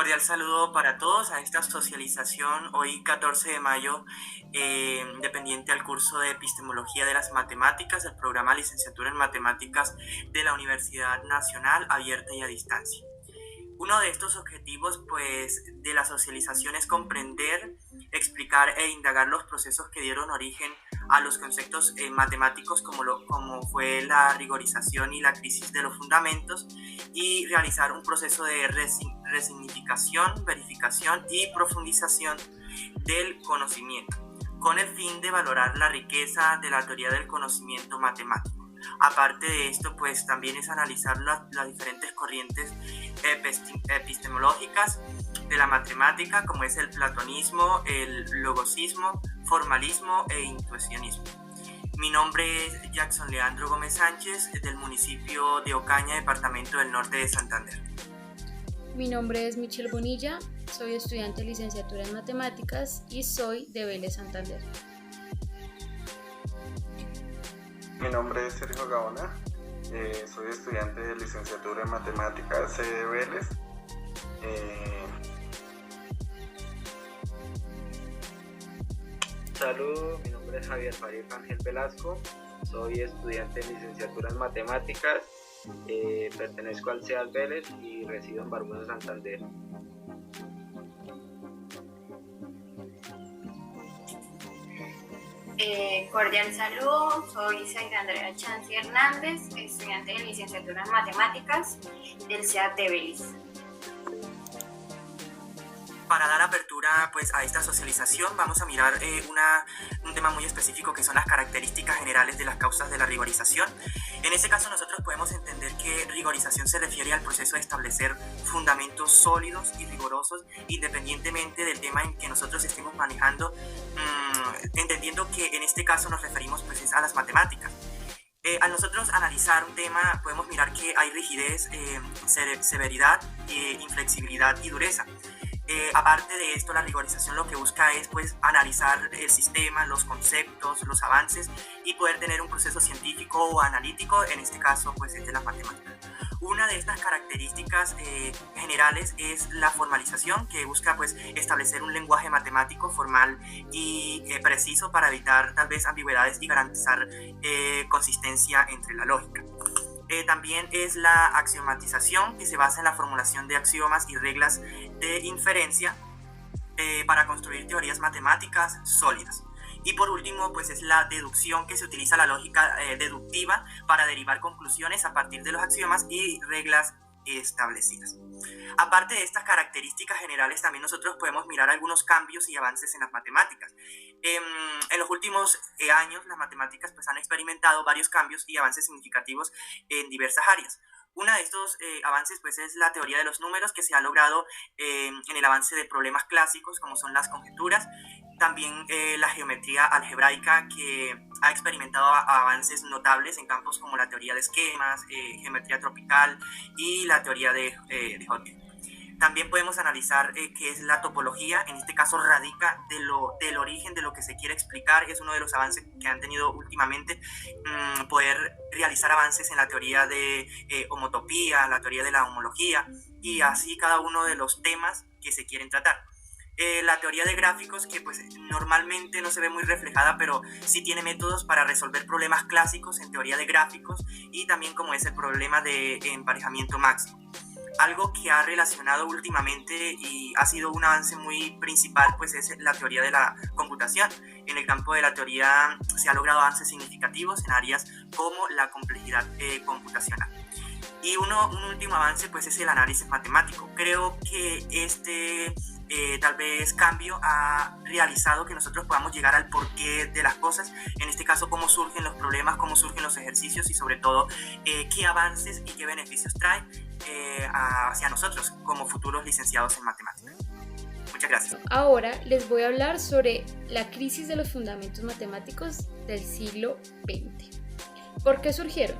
Cordial saludo para todos a esta socialización hoy 14 de mayo, dependiente al curso de Epistemología de las Matemáticas del programa Licenciatura en Matemáticas de la Universidad Nacional Abierta y a Distancia. Uno de estos objetivos pues, de la socialización es comprender, explicar e indagar los procesos que dieron origen a los conceptos matemáticos como fue la rigorización y la crisis de los fundamentos, y realizar un proceso de resignificación, verificación y profundización del conocimiento, con el fin de valorar la riqueza de la teoría del conocimiento matemático. Aparte de esto, pues también es analizar las diferentes corrientes epistemológicas de la matemática, como es el platonismo, el logosismo, formalismo e intuicionismo. Mi nombre es Jackson Leandro Gómez Sánchez, del municipio de Ocaña, departamento del norte de Santander. Mi nombre es Michelle Bonilla, soy estudiante de licenciatura en matemáticas y soy de Vélez, Santander. Mi nombre es Sergio Gaona, soy estudiante de licenciatura en matemáticas de Vélez. Saludos, mi nombre es Javier Farid Ángel Velasco, soy estudiante de licenciatura en matemáticas, pertenezco al CEAL Vélez y resido en Barbosa, Santander. Cordial saludo, soy Zaira Andrea Chansi Hernández, estudiante de licenciatura en matemáticas del CEAD de Vélez. Para dar apertura pues, a esta socialización vamos a mirar un tema muy específico que son las características generales de las causas de la rigorización. En este caso nosotros podemos entender que rigorización se refiere al proceso de establecer fundamentos sólidos y rigurosos independientemente del tema en que nosotros estemos manejando, entendiendo que en este caso nos referimos pues, a las matemáticas. Al nosotros analizar un tema podemos mirar que hay rigidez, severidad, inflexibilidad y dureza. Aparte de esto, la rigorización lo que busca es pues, analizar el sistema, los conceptos, los avances y poder tener un proceso científico o analítico, en este caso pues, es de la matemática. Una de estas características generales es la formalización, que busca pues, establecer un lenguaje matemático formal y preciso para evitar tal vez ambigüedades y garantizar consistencia entre la lógica. También es la axiomatización, que se basa en la formulación de axiomas y reglas de inferencia para construir teorías matemáticas sólidas. Y por último, pues es la deducción, que se utiliza la lógica deductiva para derivar conclusiones a partir de los axiomas y reglas establecidas. Aparte de estas características generales, también nosotros podemos mirar algunos cambios y avances en las matemáticas. En los últimos años, las matemáticas pues, han experimentado varios cambios y avances significativos en diversas áreas. Uno de estos avances pues, es la teoría de los números, que se ha logrado en el avance de problemas clásicos como son las conjeturas. También la geometría algebraica, que ha experimentado avances notables en campos como la teoría de esquemas, geometría tropical y la teoría de Hodge. También podemos analizar qué es la topología. En este caso radica del origen de lo que se quiere explicar. Es uno de los avances que han tenido últimamente, poder realizar avances en la teoría de homotopía, la teoría de la homología y así cada uno de los temas que se quieren tratar. La teoría de gráficos, que pues normalmente no se ve muy reflejada, pero sí tiene métodos para resolver problemas clásicos en teoría de gráficos, y también como es el problema de emparejamiento máximo. Algo que ha relacionado últimamente y ha sido un avance muy principal pues es la teoría de la computación. En el campo de la teoría se han logrado avances significativos en áreas como la complejidad computacional. Y un último avance pues es el análisis matemático. Creo que este tal vez cambio ha realizado que nosotros podamos llegar al porqué de las cosas, en este caso cómo surgen los problemas, cómo surgen los ejercicios y sobre todo qué avances y qué beneficios trae hacia nosotros como futuros licenciados en matemáticas. Muchas gracias. Ahora les voy a hablar sobre la crisis de los fundamentos matemáticos del siglo XX. ¿Por qué surgieron?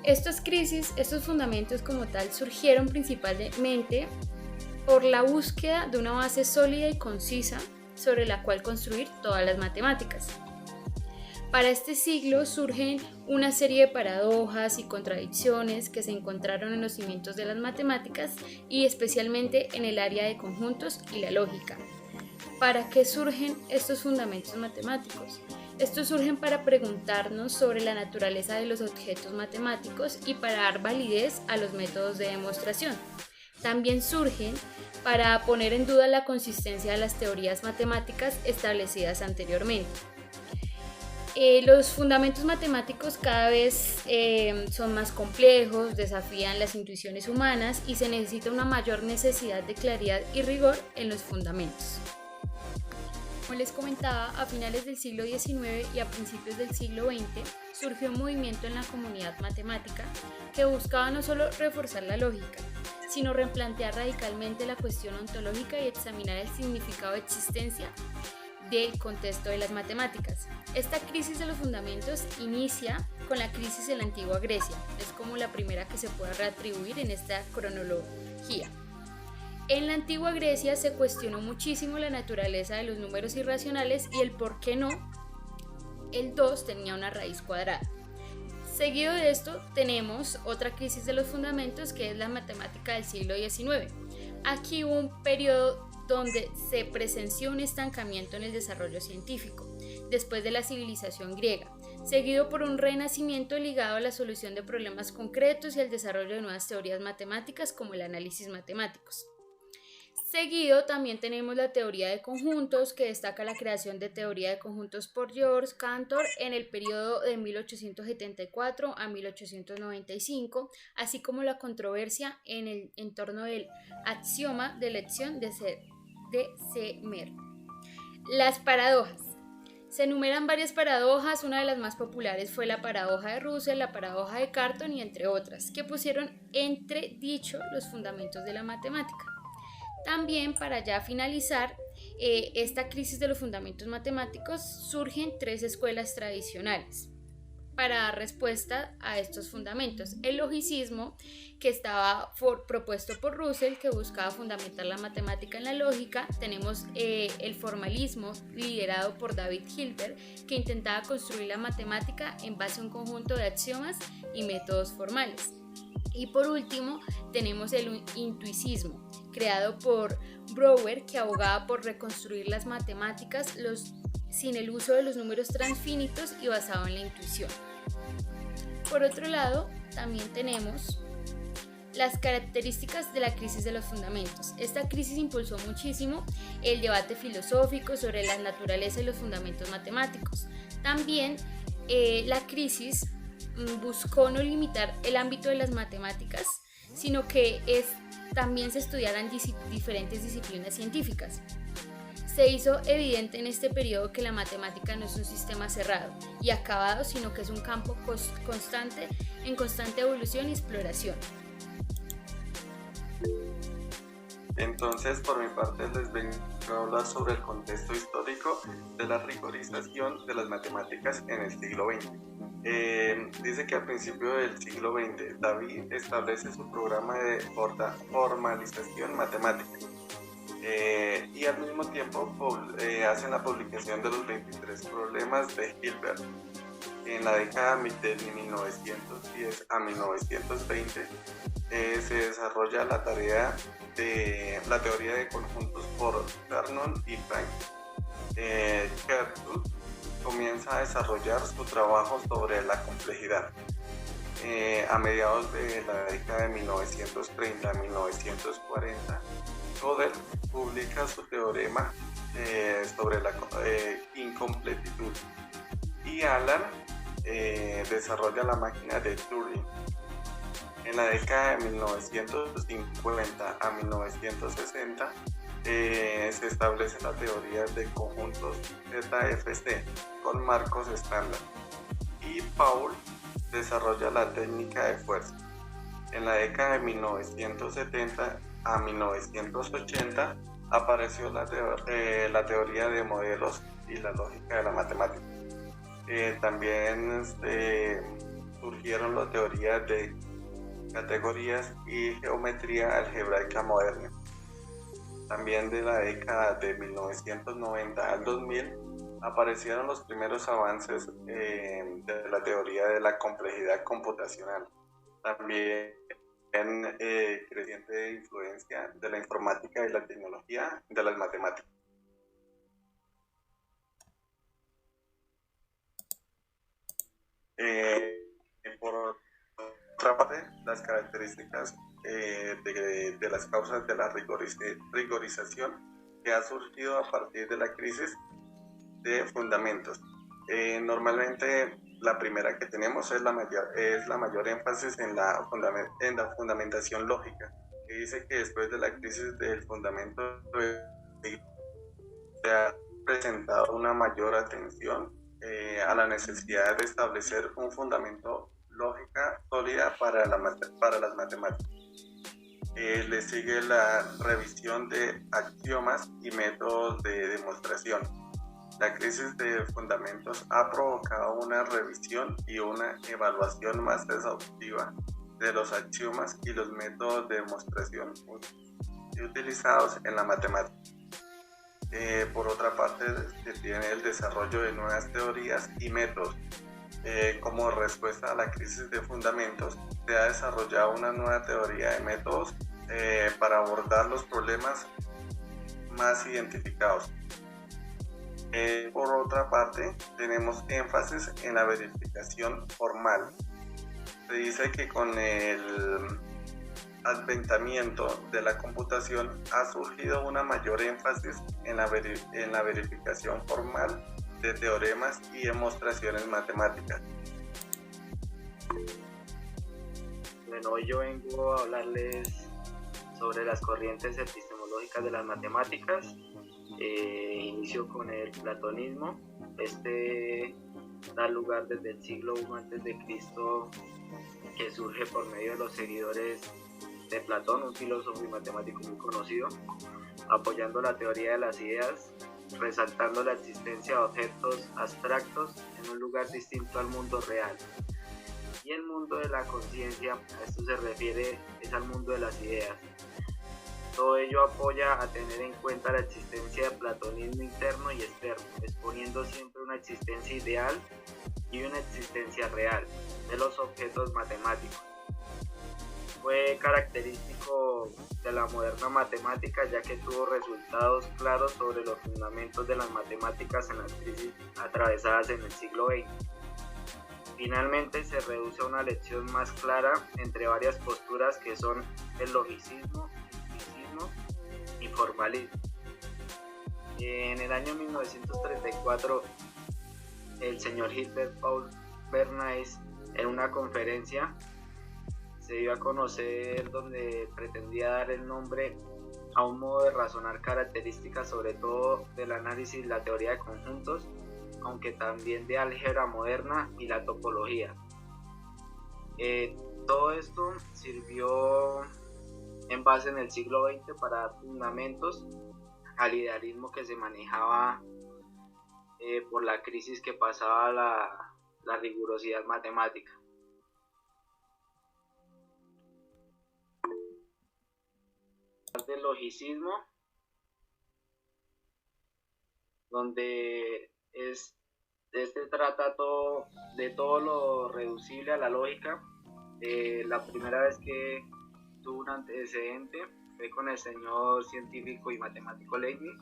Estas crisis, estos fundamentos como tal, surgieron principalmente por la búsqueda de una base sólida y concisa sobre la cual construir todas las matemáticas. Para este siglo surgen una serie de paradojas y contradicciones que se encontraron en los cimientos de las matemáticas y especialmente en el área de conjuntos y la lógica. ¿Para qué surgen estos fundamentos matemáticos? Estos surgen para preguntarnos sobre la naturaleza de los objetos matemáticos y para dar validez a los métodos de demostración. También surgen para poner en duda la consistencia de las teorías matemáticas establecidas anteriormente. Los fundamentos matemáticos cada vez son más complejos, desafían las intuiciones humanas y se necesita una mayor necesidad de claridad y rigor en los fundamentos. Como les comentaba, a finales del siglo XIX y a principios del siglo XX surgió un movimiento en la comunidad matemática que buscaba no solo reforzar la lógica, sino replantear radicalmente la cuestión ontológica y examinar el significado de existencia del contexto de las matemáticas. Esta crisis de los fundamentos inicia con la crisis de la antigua Grecia, es como la primera que se puede reatribuir en esta cronología. En la antigua Grecia se cuestionó muchísimo la naturaleza de los números irracionales y el por qué no el 2 tenía una raíz cuadrada. Seguido de esto tenemos otra crisis de los fundamentos que es la matemática del siglo XIX. Aquí hubo un periodo donde se presenció un estancamiento en el desarrollo científico, después de la civilización griega, seguido por un renacimiento ligado a la solución de problemas concretos y al desarrollo de nuevas teorías matemáticas como el análisis matemáticos. Seguido también tenemos la teoría de conjuntos, que destaca la creación de teoría de conjuntos por George Cantor en el periodo de 1874 a 1895, así como la controversia en torno del axioma de elección de Zermer. Las paradojas. Se enumeran varias paradojas, una de las más populares fue la paradoja de Russell, la paradoja de Cartan y entre otras, que pusieron entredicho los fundamentos de la matemática. También, para ya finalizar esta crisis de los fundamentos matemáticos, surgen tres escuelas tradicionales para dar respuesta a estos fundamentos. El logicismo, que estaba propuesto por Russell, que buscaba fundamentar la matemática en la lógica. Tenemos el formalismo, liderado por David Hilbert, que intentaba construir la matemática en base a un conjunto de axiomas y métodos formales. Y por último, tenemos el intuicismo, creado por Brouwer, que abogaba por reconstruir las matemáticas sin el uso de los números transfinitos y basado en la intuición. Por otro lado, también tenemos las características de la crisis de los fundamentos. Esta crisis impulsó muchísimo el debate filosófico sobre la naturaleza y los fundamentos matemáticos. También la crisis buscó no limitar el ámbito de las matemáticas, sino que también se estudiaran diferentes disciplinas científicas. Se hizo evidente en este periodo que la matemática no es un sistema cerrado y acabado, sino que es un campo constante, en constante evolución y exploración. Entonces, por mi parte, les vengo a hablar sobre el contexto histórico de la rigorización de las matemáticas en el siglo XX. Dice que al principio del siglo XX, David establece su programa de formalización matemática y al mismo tiempo hacen la publicación de los 23 problemas de Hilbert. En la década de 1910 a 1920 se desarrolla la teoría de conjuntos por Vernon y Frank. Gertrude comienza a desarrollar su trabajo sobre la complejidad. A mediados de la década de 1930 a 1940, Gödel publica su teorema sobre la incompletitud y Alan desarrolla la máquina de Turing. En la década de 1950 a 1960 se establece la teoría de conjuntos ZFC con marcos estándar y Paul desarrolla la técnica de fuerza. En la década de 1970 a 1980 apareció la teoría de modelos y la lógica de la matemática. También surgieron las teorías de categorías y geometría algebraica moderna. También de la década de 1990 al 2000 aparecieron los primeros avances de la teoría de la complejidad computacional. También creciente influencia de la informática y la tecnología de las matemáticas. Por otra parte, las características de las causas de la rigorización que ha surgido a partir de la crisis de fundamentos. Normalmente la primera que tenemos es la mayor énfasis en la fundamentación lógica, que dice que después de la crisis del fundamento se ha presentado una mayor atención a la necesidad de establecer un fundamento lógica sólida para las matemáticas. Le sigue la revisión de axiomas y métodos de demostración. La crisis de fundamentos ha provocado una revisión y una evaluación más exhaustiva de los axiomas y los métodos de demostración utilizados en la matemática. Por otra parte, se tiene el desarrollo de nuevas teorías y métodos. Como respuesta a la crisis de fundamentos, se ha desarrollado una nueva teoría de métodos para abordar los problemas más identificados. Por otra parte, tenemos énfasis en la verificación formal. Se dice que con el adventamiento de la computación ha surgido una mayor énfasis en la verificación formal de teoremas y demostraciones matemáticas. Bueno, hoy yo vengo a hablarles sobre las corrientes epistemológicas de las matemáticas. Inicio con el platonismo. Este da lugar desde el siglo I a.C., que surge por medio de los seguidores de Platón, un filósofo y matemático muy conocido, apoyando la teoría de las ideas, resaltando la existencia de objetos abstractos en un lugar distinto al mundo real. Y el mundo de la conciencia, a esto se refiere, es al mundo de las ideas. Todo ello apoya a tener en cuenta la existencia de platonismo interno y externo, exponiendo siempre una existencia ideal y una existencia real de los objetos matemáticos. Fue característico de la moderna matemática, ya que tuvo resultados claros sobre los fundamentos de las matemáticas en las crisis atravesadas en el siglo XX. Finalmente se reduce a una lección más clara entre varias posturas que son el logicismo, y formalismo. En el año 1934, el señor Hilbert Paul Bernays, en una conferencia, se dio a conocer donde pretendía dar el nombre a un modo de razonar características sobre todo del análisis y la teoría de conjuntos, aunque también de álgebra moderna y la topología. Todo esto sirvió en base en el siglo XX para dar fundamentos al idealismo que se manejaba por la crisis que pasaba la rigurosidad matemática. Del logicismo, donde trata de todo lo reducible a la lógica. La primera vez que tuvo un antecedente fue con el señor científico y matemático Leibniz,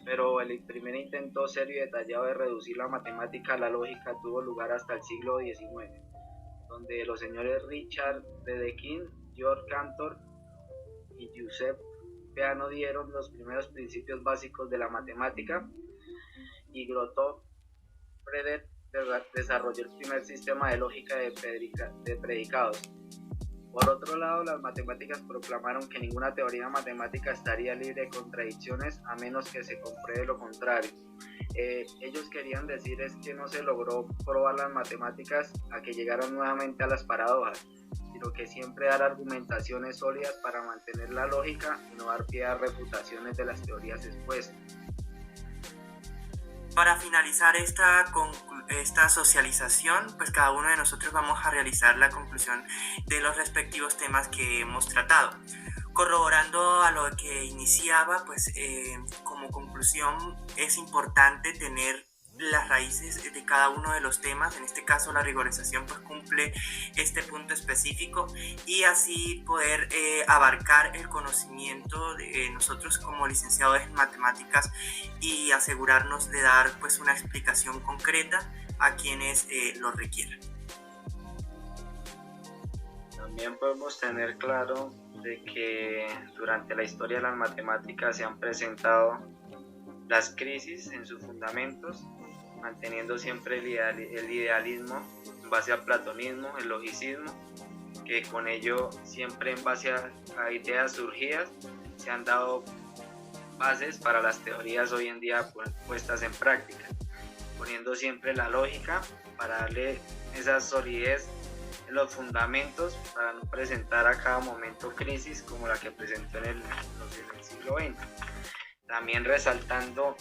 pero el primer intento serio y detallado de reducir la matemática a la lógica tuvo lugar hasta el siglo XIX, donde los señores Richard Dedekind, George Cantor y Giuseppe Peano dieron los primeros principios básicos de la matemática, y Gottlob Frege desarrolló el primer sistema de lógica de predicados. Por otro lado, las matemáticas proclamaron que ninguna teoría matemática estaría libre de contradicciones a menos que se compruebe lo contrario. Ellos querían decir es que no se logró probar las matemáticas a que llegaron nuevamente a las paradojas, sino que siempre dar argumentaciones sólidas para mantener la lógica y no dar pie a refutaciones de las teorías expuestas. Para finalizar esta socialización, pues cada uno de nosotros vamos a realizar la conclusión de los respectivos temas que hemos tratado. Corroborando a lo que iniciaba, pues como conclusión es importante tener las raíces de cada uno de los temas. En este caso la rigorización pues cumple este punto específico y así poder abarcar el conocimiento de nosotros como licenciados en matemáticas y asegurarnos de dar pues una explicación concreta a quienes lo requieran. También podemos tener claro de que durante la historia de las matemáticas se han presentado las crisis en sus fundamentos, manteniendo siempre el idealismo en base al platonismo, el logicismo, que con ello siempre en base a ideas surgidas se han dado bases para las teorías hoy en día puestas en práctica, poniendo siempre la lógica para darle esa solidez en los fundamentos para no presentar a cada momento crisis como la que presentó en el siglo XX. También resaltando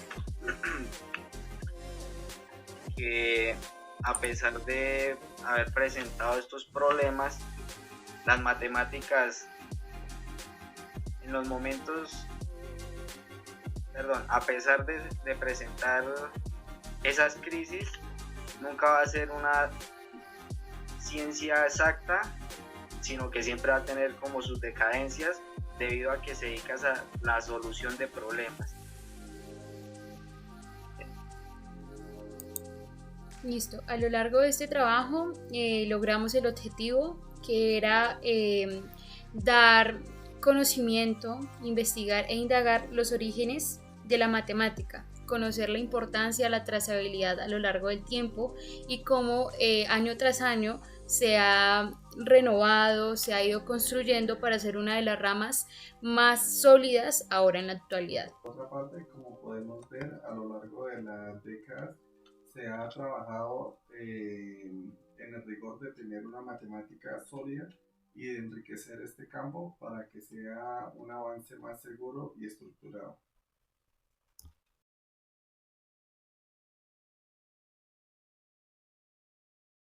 que a pesar de haber presentado estos problemas, las matemáticas en los momentos, a pesar de presentar esas crisis, nunca va a ser una ciencia exacta, sino que siempre va a tener como sus decadencias debido a que se dedica a la solución de problemas. Listo, a lo largo de este trabajo logramos el objetivo que era dar conocimiento, investigar e indagar los orígenes de la matemática, conocer la importancia de la trazabilidad a lo largo del tiempo y cómo año tras año se ha renovado, se ha ido construyendo para ser una de las ramas más sólidas ahora en la actualidad. Por otra parte, como podemos ver, a lo largo de las décadas se ha trabajado en el rigor de tener una matemática sólida y de enriquecer este campo para que sea un avance más seguro y estructurado.